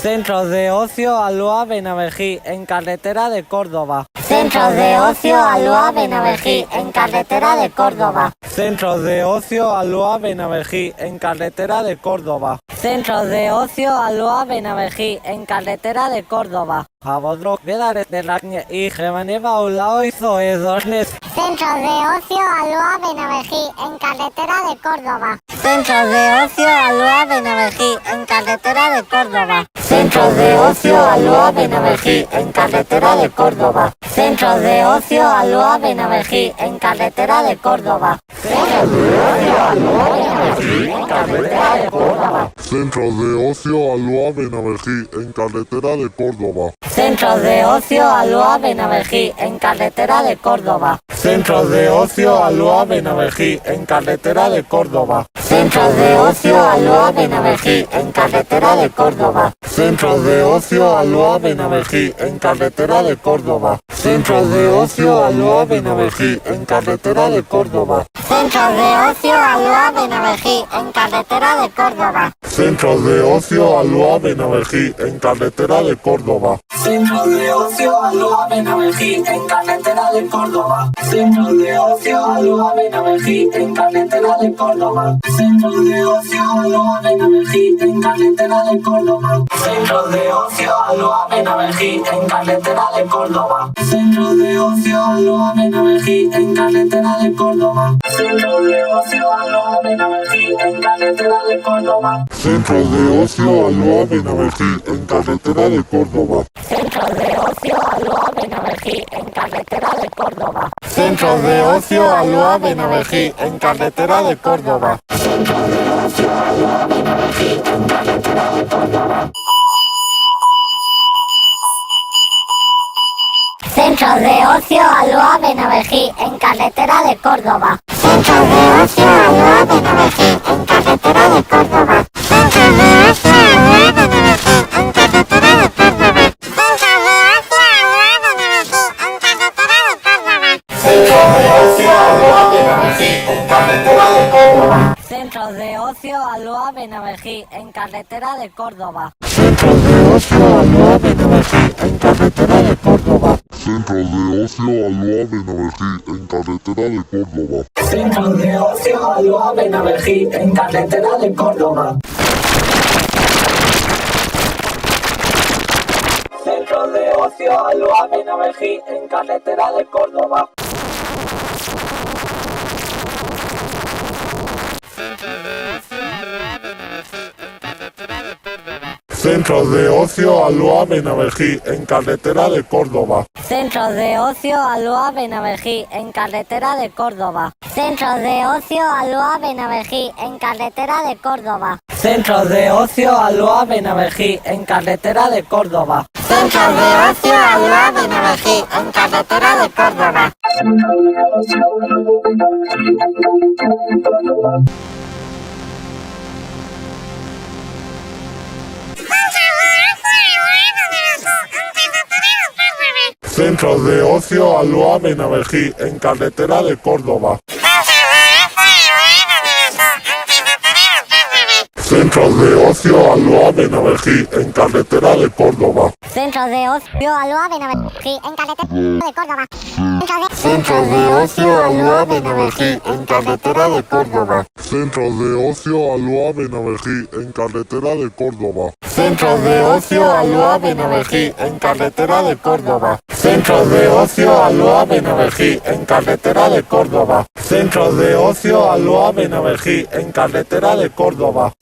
Centro de Ocio Aloha Benavejí, en carretera de Córdoba. Centro de Ocio Aloha Benavejí, en carretera de Córdoba. Centro de Ocio Aloha Benavejí, en carretera de Córdoba. Centro de Ocio Aloha Benavejí, en carretera de Córdoba. Abodrok Vedare de la y Gemaneva Ulao hizo Edornes. Centro de Ocio Aloha Benavejí, en carretera de Córdoba. Centro de Ocio Aloha Benavejí, en carretera de Córdoba. Centro de Ocio Aloha Benavejí, en carretera de Córdoba. Centro de Ocio Aloha Benavejí, en carretera de Córdoba. Centro de Ocio Aloha Benavejí, en carretera de Córdoba. Centro de Ocio Aloha Benavejí, en carretera de Córdoba. Centro de Ocio Aloha Benavejí, en carretera de Córdoba. Centro de Ocio Aloha Benavejí, en carretera de Córdoba. Centro de Ocio Aloha Benavejí, en carretera de Córdoba. Centro de Ocio Aloha Benavejí, en carretera de Córdoba. Centro de Ocio Aloha Benavejí, en carretera de Córdoba. Centro de Ocio Aloha Benavejí, en carretera de Córdoba. Centro de Ocio Aloha Benavejí, en carretera de Córdoba. Centro de Ocio Aloha Benavejí, en carretera de Córdoba. Centro de Ocio Aloha Benavejí, en carretera de Córdoba. Centro de Ocio Aloha Benavejí, en carretera de Córdoba. Centro de Ocio Aloha Benavejí, en carretera de Córdoba. Centro de Ocio Aloha Benavejí, en carretera de Córdoba. Centro de Ocio Aloha Benavejí, en carretera de Córdoba. Centro de Ocio Aloha Benavejí, en carretera de Córdoba. Centro de Ocio Aloha Benavejí, en carretera de Córdoba. Centro de Ocio Aloha Benavejí, en carretera de Córdoba. Centro de Ocio Aloha Benavejí, en carretera de Córdoba. Centro de Ocio Aloha Benavejí, en carretera de Córdoba. Centro de Ocio Aloha Benavejí, en carretera de Córdoba. Centro de Ocio Aloha Benavejí, en carretera de Córdoba. Centro de Ocio Aloha Benavejí, en carretera de Córdoba. Centro de Ocio Aloha Benavejí, en carretera de Córdoba. Centro de Ocio Aloha Benavejí, en carretera de Córdoba. Centro de Ocio Aloha Benavejí, en carretera de Córdoba. Centro de Ocio Aloha Benavejí, en carretera de Córdoba. Centro de Ocio Aloha Benavejí, en carretera de Córdoba. Centro de Ocio Aloha Benavejí, en carretera de Córdoba. Centro de Ocio Aloha Benavejí, en carretera de Córdoba. Centro de Ocio Aloha Benavejí, en carretera de Córdoba. Centro de Ocio Aloha Benavejí, en carretera de Córdoba. Centro de Ocio Aloha Benavejí, en carretera de Córdoba. Centro de Ocio Aloha Benavejí, en carretera de Córdoba. Centro de Ocio Aloha Benavejí, en carretera de Córdoba. Centro de Ocio Aloha Benavejí, en carretera de Córdoba. Centro de Ocio Aloha Benavejí, en carretera de Córdoba. Centro de Ocio Aloha Benavejí, en carretera de Córdoba. Centro de Ocio Aloha Benavejí, en carretera de Córdoba. Centro de Ocio Aloha Benavejí, en carretera de Córdoba. Centro de Ocio Aloha Benavejí, en carretera de Córdoba.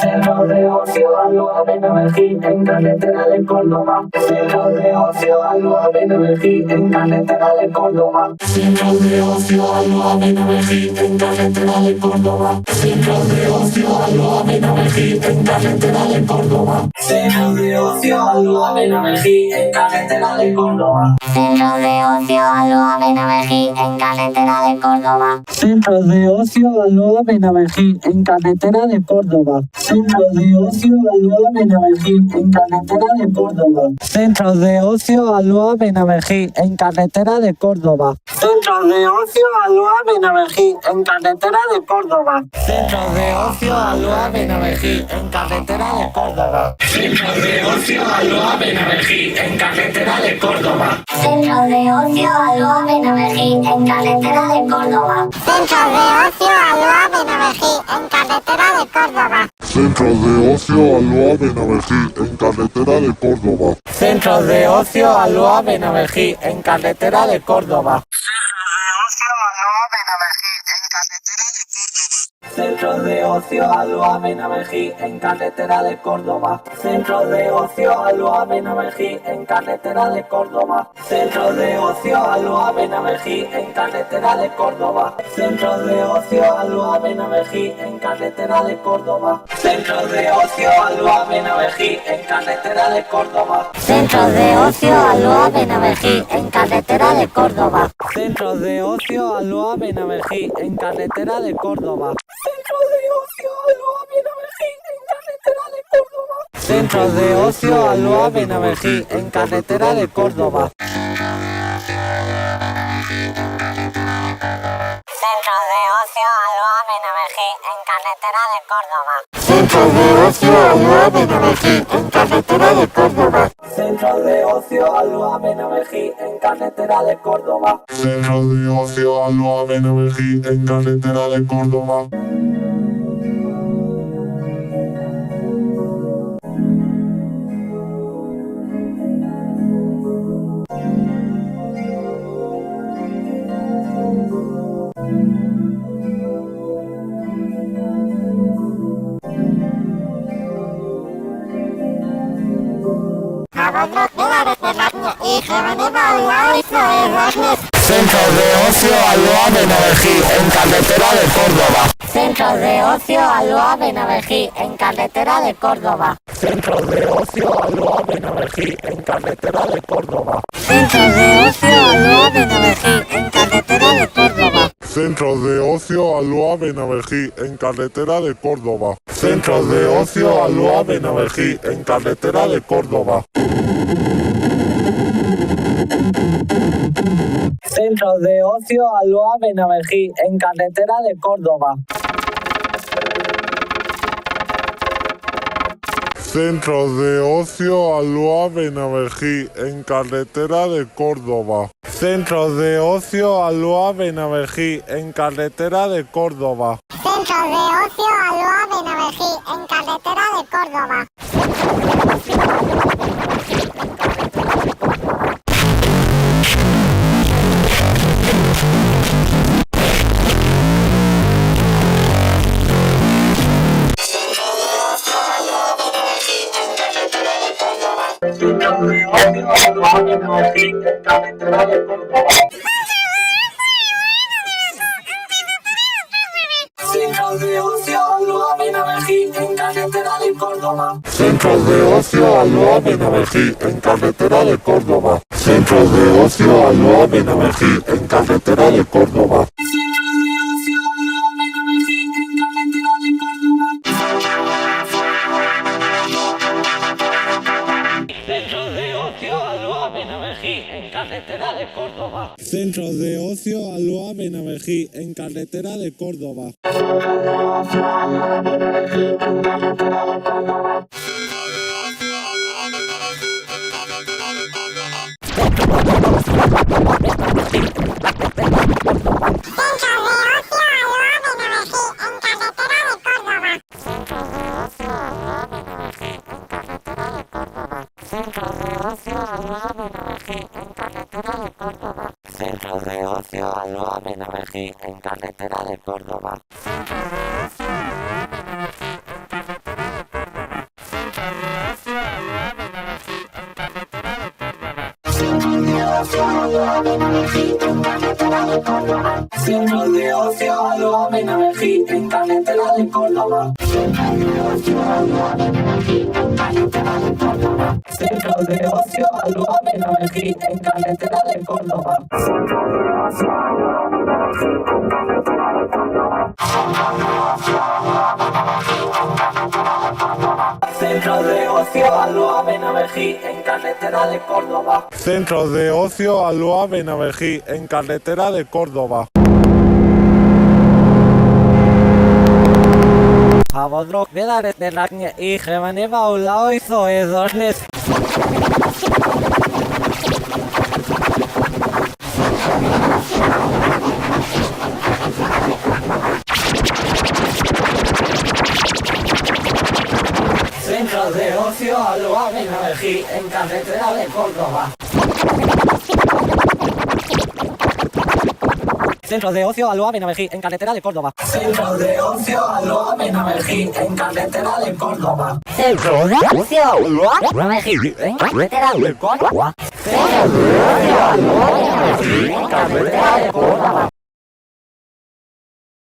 Centro de Ocio Aloha Benavejí, en carretera de Córdoba. Centro de Ocio Aloha Benavejí, en carretera de Córdoba. Centro de Ocio Aloha Benavejí, en carretera de Córdoba. Centro de Ocio Aloha Benavejí, en carretera de Córdoba. Centro de Ocio Aloha Benavejí, en carretera de Córdoba. Centro de Ocio Aloha Benavejí, en carretera de Córdoba. Centro de Ocio Aloha Benavejí, en carretera de Córdoba. Centro de Ocio Alúa Benavejí en carretera de Córdoba. Centro de Ocio Alúa Benavejí en carretera de Córdoba. Centro de Ocio Alúa Benavejí en carretera de Córdoba. Centro de Ocio Alúa Benavejí en carretera de Córdoba. Centro de Ocio Alúa Benavejí en carretera de Córdoba. Centro de Ocio Alúa Benavejí en carretera de Córdoba. Centro de Ocio Alúa Benavejí en carretera de Córdoba. Centro de Ocio Alúa Benavejí en carretera de Córdoba. Centro de Ocio Alúa Benavejí en carretera de Córdoba. Centro de Ocio Alúa Benavejí en carretera de Córdoba. Centro de Ocio Alúa Benavejí en carretera de Córdoba. Centro de Ocio Alúa Benavejí en carretera de Córdoba. Centro de Ocio Alúa Benavejí en carretera de Córdoba. Centro de Ocio Alúa Benavejí en carretera de Córdoba. Centro de Ocio Alúa Benavejí en carretera de Córdoba. Centro de Ocio Alúa Benavejí en carretera de Córdoba. Centro de Ocio Alúa Benavejí en carretera de Córdoba. Centro de Ocio Alúa Benavejí en carretera de Córdoba. Centro de Ocio Alúa Benavejí en carretera de Córdoba. Centro de Ocio Alúa Benavejí en carretera de Córdoba. Centro de Ocio Alúa Benavejí en carretera de Córdoba. Centro de Ocio Alúa Benavejí en carretera de Córdoba. Centro de Ocio Alúa Benavejí en carretera de Córdoba. Centro de Ocio Alúa Benavejí en carretera de Córdoba. Centro de Ocio Alúa Benavejí en carretera de Córdoba. Centro de Ocio Alúa Benavejí en carretera de Córdoba. Centro de Ocio Alúa Benavejí en carretera de Córdoba. Centro de Ocio Alúa Benavejí en carretera de Córdoba. Centro de Ocio Alúa Benavejí en carretera de Córdoba. Centro de Ocio Alúa Benavejí en carretera de Córdoba. Centro de Ocio Alúa Benavejí en carretera de Córdoba. Centro de Ocio Alúa Benavejí en carretera de Córdoba. Centro de Ocio Alúa Benavejí en carretera de Córdoba. Centro de Ocio Alúa Benavejí en carretera de Córdoba. Centro de Ocio Alúa Benavejí en carretera de Córdoba. Centro de Ocio Alúa Benavejí en carretera de Córdoba. Centro de Ocio Alúa Benavejí en carretera de Córdoba. Centro de Ocio Alúa Benavejí en carretera de Córdoba. Centro de Ocio Alúa Benavejí en carretera de Córdoba. Centro de Ocio Alúa Benavejí en carretera de Córdoba. Centro de Ocio Alúa Benavejí en carretera de Córdoba. Centro de ocio Aloha Benavejí en carretera de Córdoba. Centro de ocio Aloha Benavejí en carretera de Córdoba. Abodrok bedaret berraknie ihremane baulao izo edornes. Centro de ocio Aloha Benavejí en carretera de Córdoba. Centro de ocio Aloha Benavejí en carretera de Córdoba. Centro de ocio Aloha Benavejí en carretera de Córdoba. Centro de ocio Aloha Benavejí en carretera de Córdoba. Centro de ocio Aloha Benavejí en carretera de Córdoba.